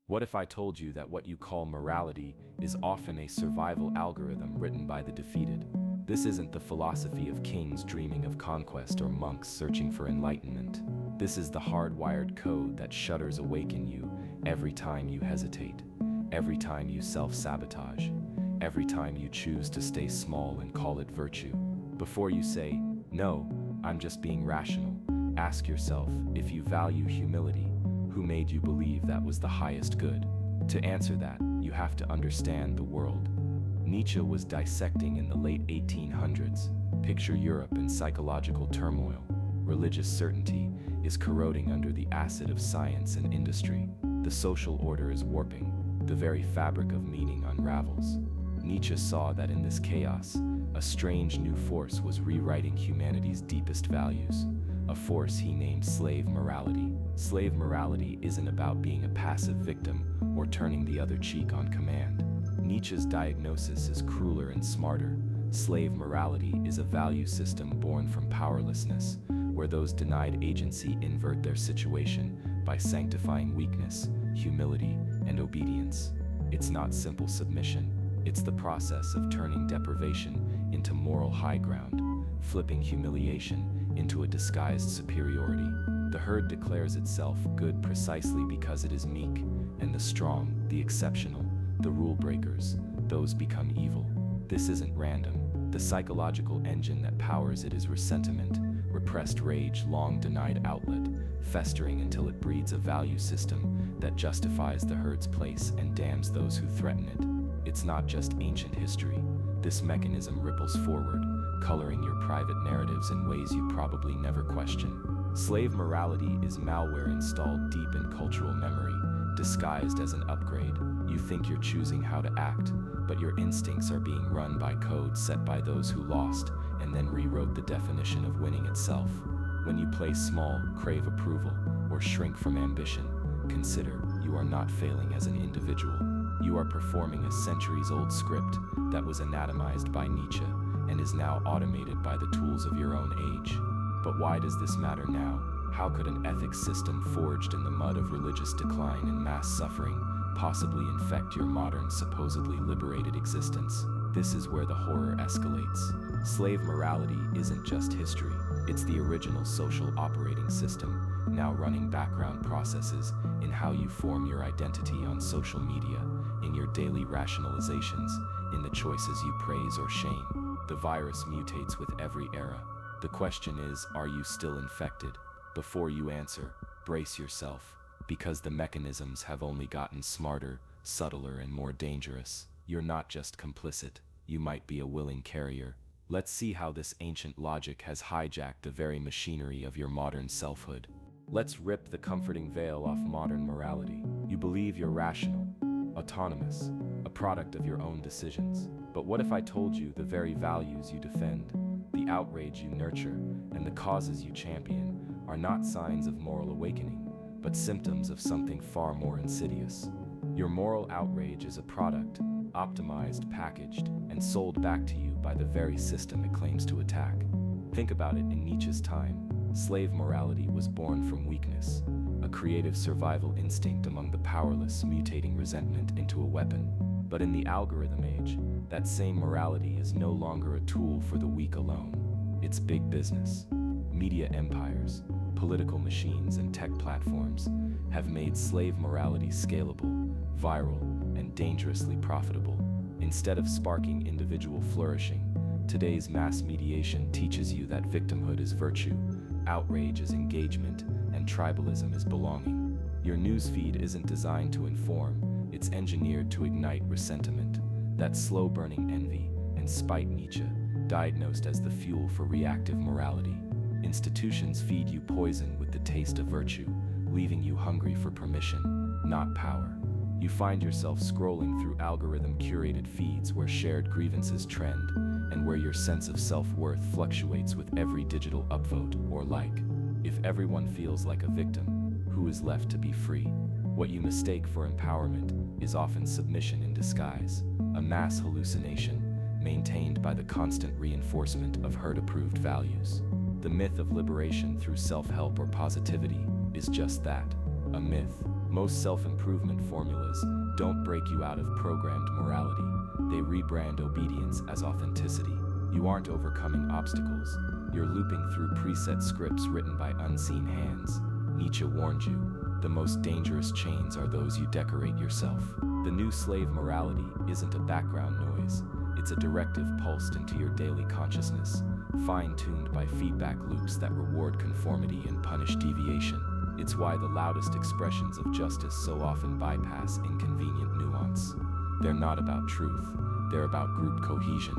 What if I told you that what you call morality is often a survival algorithm written by the defeated? This isn't the philosophy of kings dreaming of conquest or monks searching for enlightenment. This is the hardwired code that shudders awake in you every time you hesitate, every time you self-sabotage, every time you choose to stay small and call it virtue. Before you say, "No, I'm just being rational," ask yourself, if you value humility, who made you believe that was the highest good? To answer that, you have to understand the world. Nietzsche was dissecting in the late 1800s. Picture Europe in psychological turmoil. Religious certainty is corroding under the acid of science and industry. The social order is warping. The very fabric of meaning unravels. Nietzsche saw that in this chaos, a strange new force was rewriting humanity's deepest values. A force he named slave morality. Slave morality isn't about being a passive victim or turning the other cheek on command. Nietzsche's diagnosis is crueler and smarter. Slave morality is a value system born from powerlessness, where those denied agency invert their situation by sanctifying weakness, humility, and obedience. It's not simple submission. It's the process of turning deprivation into moral high ground, flipping humiliation into a disguised superiority. The herd declares itself good precisely because it is meek, and the strong, the exceptional, the rule breakers, those become evil. This isn't random. The psychological engine that powers it is resentment, repressed rage, long denied outlet, festering until it breeds a value system that justifies the herd's place and damns those who threaten it. It's not just ancient history. This mechanism ripples forward, coloring your private narratives in ways you probably never question. Slave morality is malware installed deep in cultural memory, disguised as an upgrade. You think you're choosing how to act, but your instincts are being run by code set by those who lost and then rewrote the definition of winning itself. When you play small, crave approval, or shrink from ambition, consider you are not failing as an individual. You are performing a centuries-old script that was anatomized by Nietzsche and is now automated by the tools of your own age. But why does this matter now? How could an ethics system forged in the mud of religious decline and mass suffering possibly infect your modern, supposedly liberated existence? This is where the horror escalates. Slave morality isn't just history. It's the original social operating system, now running background processes in how you form your identity on social media, in your daily rationalizations, in the choices you praise or shame. The virus mutates with every era. The question is, are you still infected? Before you answer, brace yourself, because the mechanisms have only gotten smarter, subtler, and more dangerous. You're not just complicit, you might be a willing carrier. Let's see how this ancient logic has hijacked the very machinery of your modern selfhood. Let's rip the comforting veil off modern morality. You believe you're rational, autonomous, a product of your own decisions. But what if I told you the very values you defend, the outrage you nurture, and the causes you champion are not signs of moral awakening, but symptoms of something far more insidious? Your moral outrage is a product, optimized, packaged, and sold back to you by the very system it claims to attack. Think about it. In Nietzsche's time, slave morality was born from weakness, a creative survival instinct among the powerless, mutating resentment into a weapon. But in the algorithm age, that same morality is no longer a tool for the weak alone. It's big business. Media empires, political machines, and tech platforms have made slave morality scalable, viral, and dangerously profitable. Instead of sparking individual flourishing, today's mass mediation teaches you that victimhood is virtue, outrage is engagement, and tribalism is belonging. Your newsfeed isn't designed to inform, it's engineered to ignite resentment, that slow-burning envy and spite Nietzsche diagnosed as the fuel for reactive morality. Institutions feed you poison with the taste of virtue, leaving you hungry for permission, not power. You find yourself scrolling through algorithm-curated feeds where shared grievances trend, and where your sense of self-worth fluctuates with every digital upvote or like. If everyone feels like a victim, who is left to be free? What you mistake for empowerment is often submission in disguise, a mass hallucination maintained by the constant reinforcement of herd-approved values. The myth of liberation through self-help or positivity is just that, a myth. Most self-improvement formulas don't break you out of programmed morality. They rebrand obedience as authenticity. You aren't overcoming obstacles. You're looping through preset scripts written by unseen hands. Nietzsche warned you, the most dangerous chains are those you decorate yourself. The new slave morality isn't a background noise. It's a directive pulsed into your daily consciousness, fine-tuned by feedback loops that reward conformity and punish deviation. It's why the loudest expressions of justice so often bypass inconvenient nuance. They're not about truth, they're about group cohesion.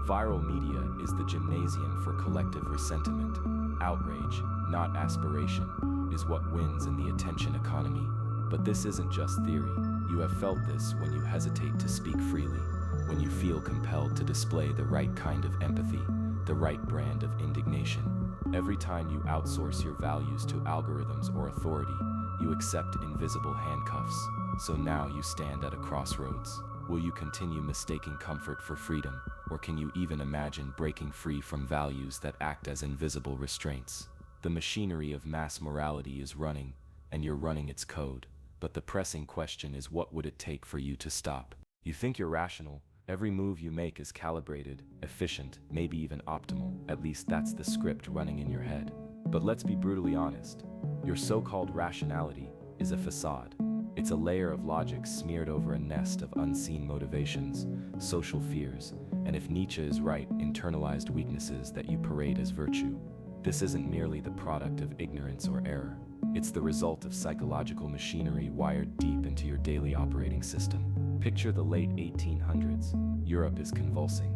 Viral media is the gymnasium for collective ressentiment. Outrage, not aspiration, is what wins in the attention economy. But this isn't just theory. You have felt this when you hesitate to speak freely, when you feel compelled to display the right kind of empathy, the right brand of indignation. Every time you outsource your values to algorithms or authority, you accept invisible handcuffs. So now you stand at a crossroads. Will you continue mistaking comfort for freedom, or can you even imagine breaking free from values that act as invisible restraints? The machinery of mass morality is running, and you're running its code. But the pressing question is, what would it take for you to stop? You think you're rational. Every move you make is calibrated, efficient, maybe even optimal. At least that's the script running in your head. But let's be brutally honest. Your so-called rationality is a facade. It's a layer of logic smeared over a nest of unseen motivations, social fears, and if Nietzsche is right, internalized weaknesses that you parade as virtue. This isn't merely the product of ignorance or error. It's the result of psychological machinery wired deep into your daily operating system. Picture the late 1800s. Europe is convulsing.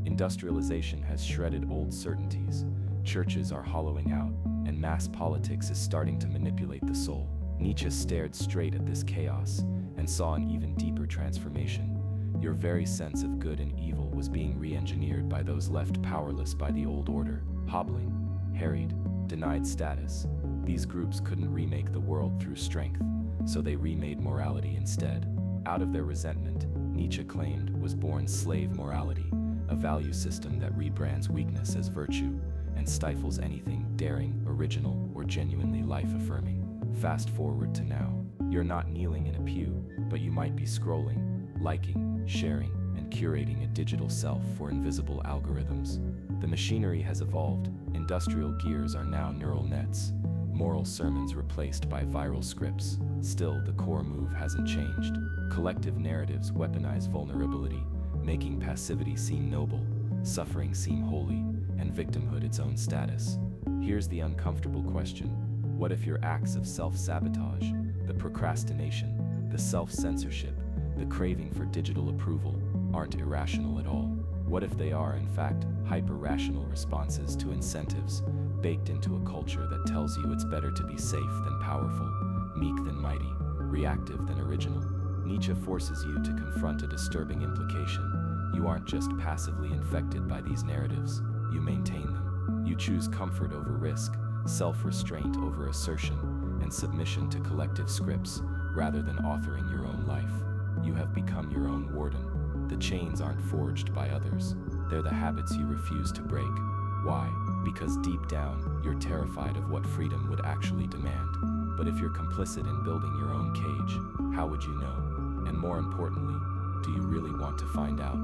Industrialization has shredded old certainties. Churches are hollowing out, and mass politics is starting to manipulate the soul. Nietzsche stared straight at this chaos and saw an even deeper transformation. Your very sense of good and evil was being re-engineered by those left powerless by the old order, hobbling, harried, denied status. These groups couldn't remake the world through strength, so they remade morality instead. Out of their resentment, Nietzsche claimed, was born slave morality, a value system that rebrands weakness as virtue and stifles anything daring, original, or genuinely life-affirming. Fast forward to now. You're not kneeling in a pew, but you might be scrolling, liking, sharing, and curating a digital self for invisible algorithms. The machinery has evolved. Industrial gears are now neural nets. Moral sermons replaced by viral scripts. Still, the core move hasn't changed. Collective narratives weaponize vulnerability, making passivity seem noble, suffering seem holy, and victimhood its own status. Here's the uncomfortable question. What if your acts of self-sabotage, the procrastination, the self-censorship, the craving for digital approval, aren't irrational at all? What if they are, in fact, hyper-rational responses to incentives, baked into a culture that tells you it's better to be safe than powerful, meek than mighty, reactive than original? Nietzsche forces you to confront a disturbing implication. You aren't just passively infected by these narratives, you maintain them. You choose comfort over risk, self-restraint over assertion, and submission to collective scripts rather than authoring your own life. You have become your own warden. The chains aren't forged by others. They're the habits you refuse to break. Why? Because deep down, you're terrified of what freedom would actually demand. But if you're complicit in building your own cage, how would you know? And more importantly, do you really want to find out?